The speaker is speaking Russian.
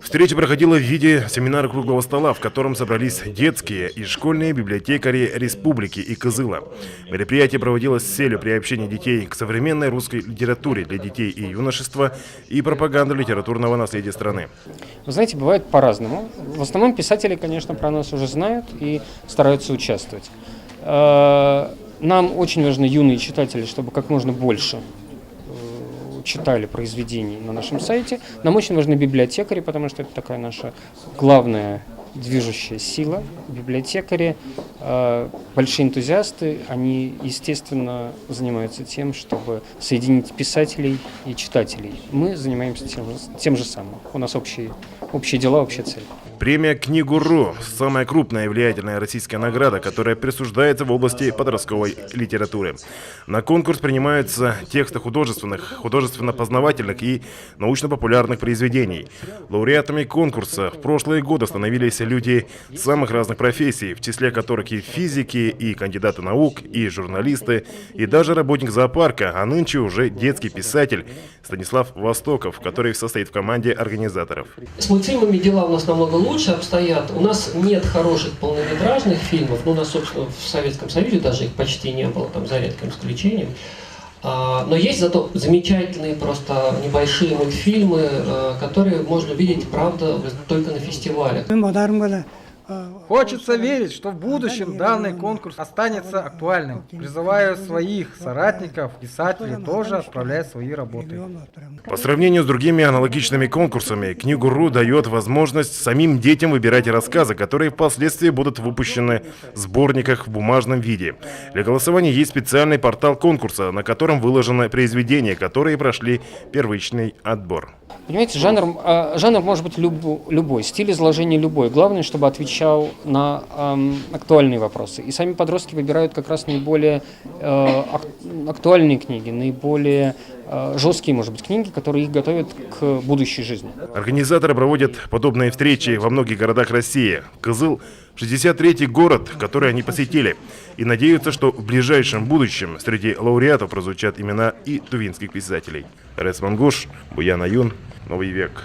Встреча проходила в виде семинара круглого стола, в котором собрались детские и школьные библиотекари республики и Кызыла. Мероприятие проводилось с целью приобщения детей к современной русской литературе для детей и юношества и пропаганды литературного наследия страны. Вы знаете, бывает по-разному. В основном писатели, конечно, про нас уже знают и стараются участвовать. Нам очень важны юные читатели, чтобы как можно больше читали произведений на нашем сайте. Нам очень важны библиотекари, потому что это такая наша главная движущая сила. Библиотекари, большие энтузиасты, они, естественно, занимаются тем, чтобы соединить писателей и читателей. Мы занимаемся тем же самым. У нас общие дела, общая цель. Премия «Книгу.ру» – самая крупная и влиятельная российская награда, которая присуждается в области подростковой литературы. На конкурс принимаются тексты художественных, художественно-познавательных и научно-популярных произведений. Лауреатами конкурса в прошлые годы становились люди самых разных профессий, в числе которых и физики, и кандидаты наук, и журналисты, и даже работник зоопарка, а нынче уже детский писатель Станислав Востоков, который состоит в команде организаторов. С мультфильмами дела у нас намного лучше обстоят. У нас нет хороших полнометражных фильмов. Ну, у нас, собственно, в Советском Союзе даже их почти не было, там, за редким исключением. Но есть зато замечательные просто небольшие мультфильмы, которые можно увидеть, правда, только на фестивалях. Хочется верить, что в будущем данный конкурс останется актуальным. Призываю своих соратников, писателей тоже отправлять свои работы. По сравнению с другими аналогичными конкурсами, «Книгу.ру» дает возможность самим детям выбирать рассказы, которые впоследствии будут выпущены в сборниках в бумажном виде. Для голосования есть специальный портал конкурса, на котором выложены произведения, которые прошли первичный отбор. Понимаете, жанр может быть любой, стиль изложения любой. Главное, чтобы отвечал на актуальные вопросы. И сами подростки выбирают как раз наиболее актуальные книги, наиболее жесткие, может быть, книги, которые их готовят к будущей жизни. Организаторы проводят подобные встречи во многих городах России. Кызыл – 63-й город, который они посетили. И надеются, что в ближайшем будущем среди лауреатов прозвучат имена и тувинских писателей. Рес Мангуш, Буян Аюн, Новый век.